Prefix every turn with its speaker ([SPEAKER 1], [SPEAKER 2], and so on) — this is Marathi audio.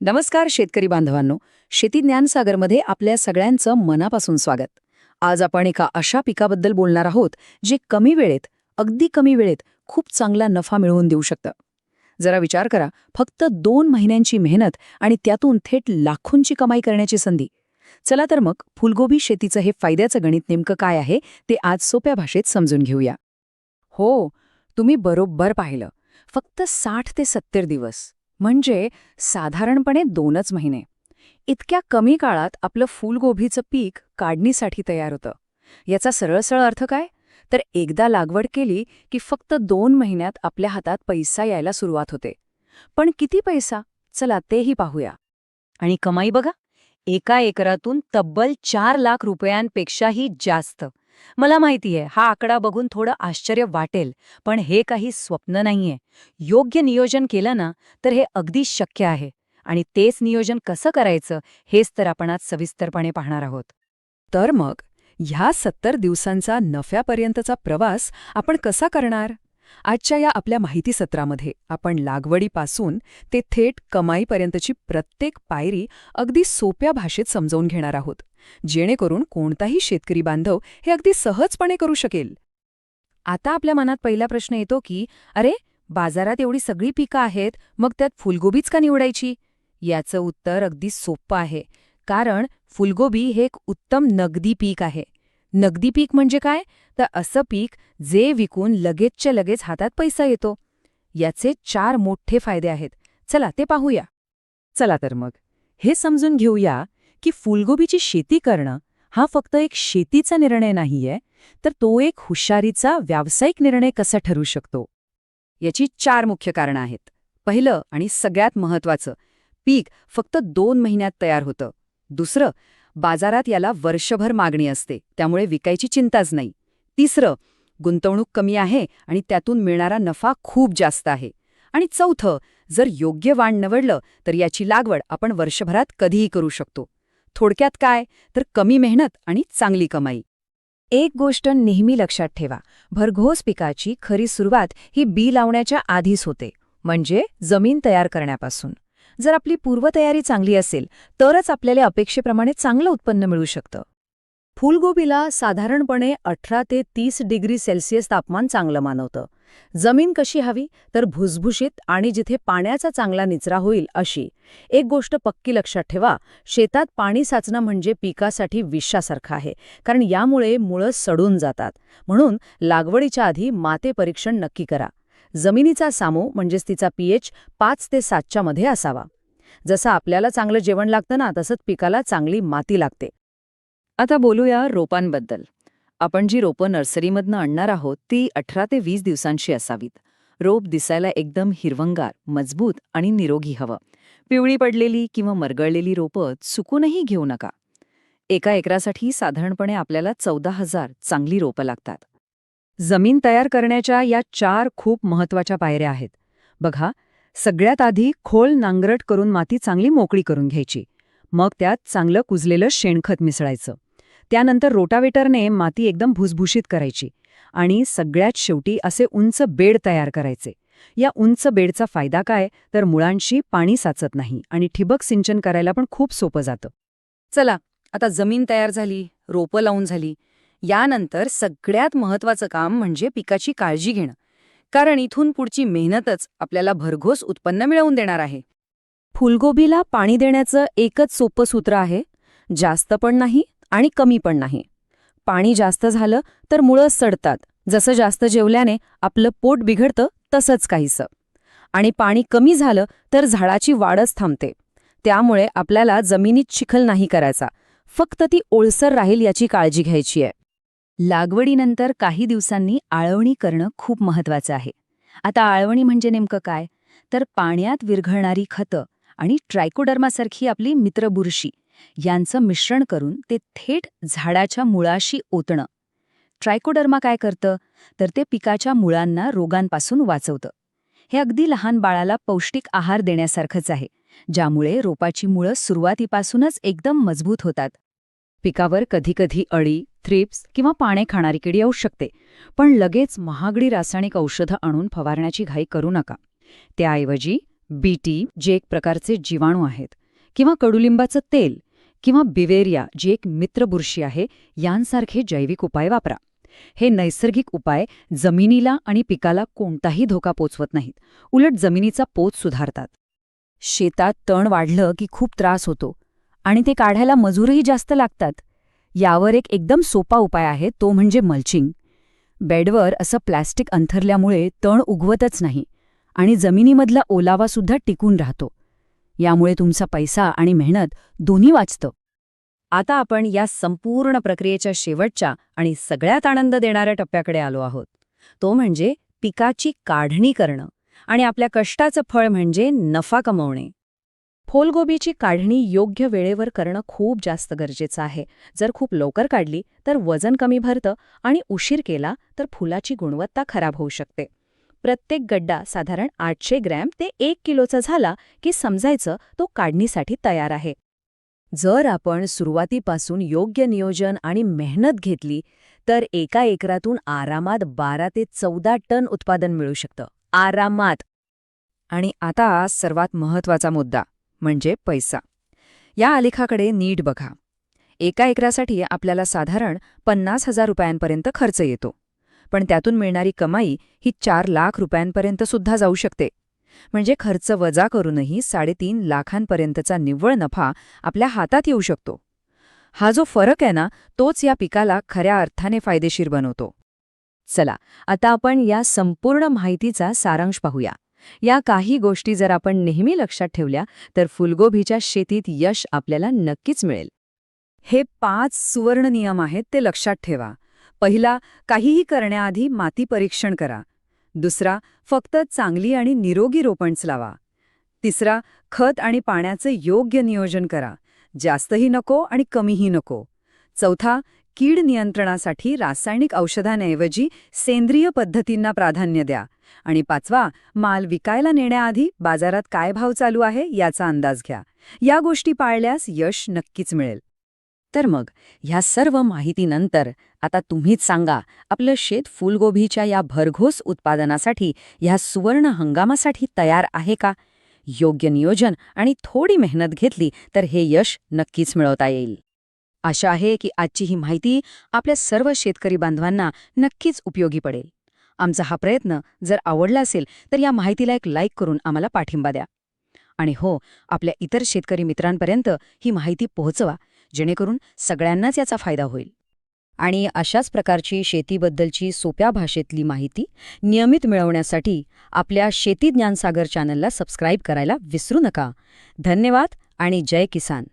[SPEAKER 1] नमस्कार शेतकरी बांधवांनो, शेती ज्ञानसागरमध्ये आपल्या सगळ्यांचं मनापासून स्वागत. आज आपण एका अशा पिकाबद्दल बोलणार आहोत जे कमी वेळेत, अगदी कमी वेळेत खूप चांगला नफा मिळवून देऊ शकतं. जरा विचार करा, फक्त 2 महिन्यांची मेहनत आणि त्यातून थेट लाखोंची कमाई करण्याची संधी. चला तर मग फुलगोबी शेतीचं हे फायद्याचं गणित नेमकं काय आहे ते आज सोप्या भाषेत समजून घेऊया. हो, तुम्ही बरोबर पाहिलं. फक्त 60 ते 70 दिवस म्हणजे साधारणपणे 2च महिने. इतक्या कमी काळात आपलं फुलगोबीचं पीक काढणीसाठी तयार होतं. याचा सरळ अर्थ काय? तर एकदा लागवड केली की फक्त 2 महिन्यात आपल्या हातात पैसा यायला सुरुवात होते. पण किती पैसा? चला तेही पाहूया. आणि कमाई बघा, एका एकरातून तब्बल 4 लाख रुपयांपेक्षाही जास्त. मला माहितीये, हा आकडा बघून थोडं आश्चर्य वाटेल, पण हे काही स्वप्न नाहीये. योग्य नियोजन केलं ना तर हे अगदी शक्य आहे. आणि तेच नियोजन कसं करायचं हेच तर आपण आज सविस्तरपणे पाहणार आहोत. तर मग ह्या 70 दिवसांचा नफ्यापर्यंतचा प्रवास आपण कसा करणार? आजच्या या आपल्या माहिती सत्रामध्ये आपण लागवडीपासून ते थेट कमाईपर्यंतची प्रत्येक पायरी अगदी सोप्या भाषेत समजावून घेणार आहोत, जेणेकरून कोणताही शेतकरी बांधव हे अगदी सहजपणे करू शकेल. आता आपल्या मनात पहिला प्रश्न येतो की अरे, बाजारात एवढी सगळी पिकं आहेत, मग त्यात फुलगोबीच का निवडायची? याचं उत्तर अगदी सोपं आहे. कारण फुलगोबी हे एक उत्तम नगदी पीक आहे. नगदी पीक म्हणजे काय? तर असं पीक जे विकून लगेचच्या लगेच हातात पैसा येतो. याचे 4 मोठे फायदे आहेत. चला ते पाहूया. चला तर मग हे समजून घेऊया की फुलगोबीची शेती करणं हा फक्त एक शेतीचा निर्णय नाहीये, तर तो एक हुशारीचा व्यावसायिक निर्णय कसा ठरू शकतो. याची 4 मुख्य कारणं आहेत. पहिलं आणि सगळ्यात महत्त्वाचं, पीक फक्त 2 महिन्यात तयार होतं. दुसरं, बाजारात याला वर्षभर मागणी असते, त्यामुळे विकायची चिंताच नाही. तिसरं, गुंतवणूक कमी आहे आणि त्यातून मिळणारा नफा खूप जास्त आहे. आणि चौथं, जर योग्य वाण निवडलं तर याची लागवड आपण वर्षभरात कधीही करू शकतो. थोडक्यात काय, तर कमी मेहनत आणि चांगली कमाई. एक गोष्ट नेहमी लक्षात ठेवा, भरघोस पिकाची खरी सुरुवात ही बी लावण्याच्या आधीच होते, म्हणजे जमीन तयार करण्यापासून. जर आपली पूर्वतयारी चांगली असेल तरच आपल्याला अपेक्षेप्रमाणे चांगलं उत्पन्न मिळू शकतं. फुलगोबीला साधारणपणे 18 ते 30 डिग्री सेल्सिअस तापमान चांगलं मानवतं. जमीन कशी हवी? तर भुसभुशीत आणि जिथे पाण्याचा चांगला निचरा होईल अशी. एक गोष्ट पक्की लक्षात ठेवा, शेतात पाणी साचणं म्हणजे पिकासाठी विषासारखं आहे, कारण यामुळे मुळं सडून जातात. म्हणून लागवडीच्या आधी माते परीक्षण नक्की करा. जमिनीचा सामो म्हणजेच तिचा पीएच 5 ते 7च्या मध्ये असावा. जसं आपल्याला चांगलं जेवण लागतं ना, तसंच पिकाला चांगली माती लागते. आता बोलूया रोपांबद्दल. आपण जी रोपं नर्सरीमधनं आणणार आहोत ती 18 ते 20 दिवसांची असावीत. रोप दिसायला एकदम हिरवंगार, मजबूत आणि निरोगी हवं. पिवळी पडलेली किंवा मरगळलेली रोपं चुकूनही घेऊ नका. एका एकरासाठी साधारणपणे आपल्याला 14,000 चांगली रोपं लागतात. जमीन तयार करण्याच्या या 4 खूप महत्वाच्या पायऱ्या आहेत. बघा, सगळ्यात आधी खोल नांगरट करून माती चांगली मोकळी करून घ्यायची. मग त्यात चांगलं कुजलेलं शेणखत मिसळायचं. त्यानंतर रोटावेटरने माती एकदम भुसभुशीत करायची. आणि सगळ्यात शेवटी असे उंच बेड तयार करायचे. या उंच बेडचा फायदा काय, तर मुळांशी पाणी साचत नाही आणि ठिबक सिंचन करायला पण खूप सोपं जातं. चला, आता जमीन तयार झाली, रोपं लावून झाली. यानंतर सगळ्यात महत्त्वाचं काम म्हणजे पिकाची काळजी घेणं. कारण इथून पुढची मेहनतच आपल्याला भरघोस उत्पन्न मिळवून देणार आहे. फुलगोबीला पाणी देण्याचं एकच सोपं सूत्र आहे, जास्त पण नाही आणि कमी पण नाही. पाणी जास्त झालं तर मुळं सडतात, जसं जास्त जेवल्याने आपलं पोट बिघडतं तसंच काहीसं. आणि पाणी कमी झालं तर झाडाची वाढच थांबते. त्यामुळे आपल्याला जमिनीत चिखल नाही करायचा, फक्त ती ओलसर राहील याची काळजी घ्यायची आहे. लागवडीनंतर काही दिवसांनी आळवणी करणं खूप महत्त्वाचं आहे. आता आळवणी म्हणजे नेमकं काय, तर पाण्यात विरघळणारी खतं आणि ट्रायकोडर्मासारखी आपली मित्र बुरशी यांचं मिश्रण करून ते थेट झाडाच्या मुळाशी ओतणं. ट्रायकोडर्मा काय करतं, तर ते पिकाच्या मुळांना रोगांपासून वाचवतं. हे अगदी लहान बाळाला पौष्टिक आहार देण्यासारखंच आहे, ज्यामुळे रोपाची मुळं सुरुवातीपासूनच एकदम मजबूत होतात. पिकावर कधीकधी अळी, थ्रिप्स किंवा पाने खाणारी किडी येऊ शकते, पण लगेच महागडी रासायनिक औषधं आणून फवारण्याची घाई करू नका. त्याऐवजी बीटी, जे एक प्रकारचे जीवाणू आहेत, किंवा कडुलिंबाचं तेल, किंवा बिवेरिया, जी एक मित्रबुरशी आहे, यांसारखे जैविक उपाय वापरा. हे नैसर्गिक उपाय जमिनीला आणि पिकाला कोणताही धोका पोचवत नाहीत, उलट जमिनीचा पोत सुधारतात. शेतात तण वाढलं की खूप त्रास होतो आणि ते काढायला मजूरही जास्त लागतात. यावर एक एकदम सोपा उपाय आहे, तो म्हणजे मल्चिंग. बेडवर असं प्लॅस्टिक अंथरल्यामुळे तण उगवतच नाही आणि जमिनीमधला ओलावासुद्धा टिकून राहतो. यामुळे तुमचा पैसा आणि मेहनत दोन्ही वाचतं. आता आपण या संपूर्ण प्रक्रियेच्या शेवटच्या आणि सगळ्यात आनंद देणाऱ्या टप्प्याकडे आलो आहोत. तो म्हणजे पिकाची काढणी करणं आणि आपल्या कष्टाचं फळ म्हणजे नफा कमवणे. फुलगोबीची काढणी योग्य वेळेवर करणं खूप जास्त गरजेचं आहे. जर खूप लवकर काढली तर वजन कमी भरतं आणि उशीर केला तर फुलाची गुणवत्ता खराब होऊ शकते. प्रत्येक गड्डा साधारण 800 ग्रॅम ते 1 किलोचा झाला की समजायचं तो काढणीसाठी तयार आहे. जर आपण सुरुवातीपासून योग्य नियोजन आणि मेहनत घेतली तर एका एकरातून आरामात 12 ते 14 टन उत्पादन मिळू शकतं. आरामात. आणि आता सर्वात महत्त्वाचा मुद्दा म्हणजे पैसा. या आलेखाकडे नीट बघा. एका एकरासाठी आपल्याला साधारण 50,000 रुपयांपर्यंत खर्च येतो, पण त्यातून मिळणारी कमाई ही 4 लाख रुपयांपर्यंत सुद्धा जाऊ शकते. म्हणजे खर्च वजा करूनही 3.5 लाखांपर्यंतचा निव्वळ नफा आपल्या हातात येऊ शकतो. हा जो फरक आहे ना, तोच या पिकाला खऱ्या अर्थाने फायदेशीर बनवतो. चला, आता आपण या संपूर्ण माहितीचा सारांश पाहूया. या काही गोष्टी जर आपण नेहमी लक्षात ठेवल्या तर फुलगोबीच्या शेतीत यश आपल्याला नक्कीच मिळेल. हे 5 सुवर्ण नियम आहेत, ते लक्षात ठेवा. पहिला, काहीही करण्याआधी माती परीक्षण करा. दुसरा, फक्त चांगली आणि निरोगी रोपंच लावा. तिसरा, खत आणि पाण्याचे योग्य नियोजन करा. जास्तही नको आणि कमीही नको. चौथा, कीड नियंत्रणासाठी रासायनिक औषधांऐवजी सेंद्रिय पद्धतींना प्राधान्य द्या. आणि पाचवा, माल विकायला नेण्याआधी बाजारात काय भाव चालू आहे याचा अंदाज घ्या. या गोष्टी पाळल्यास यश नक्कीच मिळेल. तर मग ह्या सर्व माहितीनंतर आता तुम्हीच सांगा, आपलं शेत फुलगोबीच्या या भरघोस उत्पादनासाठी, ह्या सुवर्ण हंगामासाठी तयार आहे का? योग्य नियोजन आणि थोडी मेहनत घेतली तर हे यश नक्कीच मिळवता येईल. आशा आहे की आजची ही माहिती आपल्या सर्व शेतकरी बांधवांना नक्कीच उपयोगी पडेल. आमचा हा प्रयत्न जर आवडला असेल तर या माहितीला एक लाईक करून आम्हाला पाठिंबा द्या. आणि हो, आपल्या इतर शेतकरी मित्रांपर्यंत ही माहिती पोहोचवा, जेणेकरून सगळ्यांनाच याचा फायदा होईल. आणि अशाच प्रकारची शेतीबद्दलची सोप्या भाषेतली माहिती नियमित मिळवण्यासाठी आपल्या शेती ज्ञानसागर चॅनलला सबस्क्राईब करायला विसरू नका. धन्यवाद आणि जय किसान.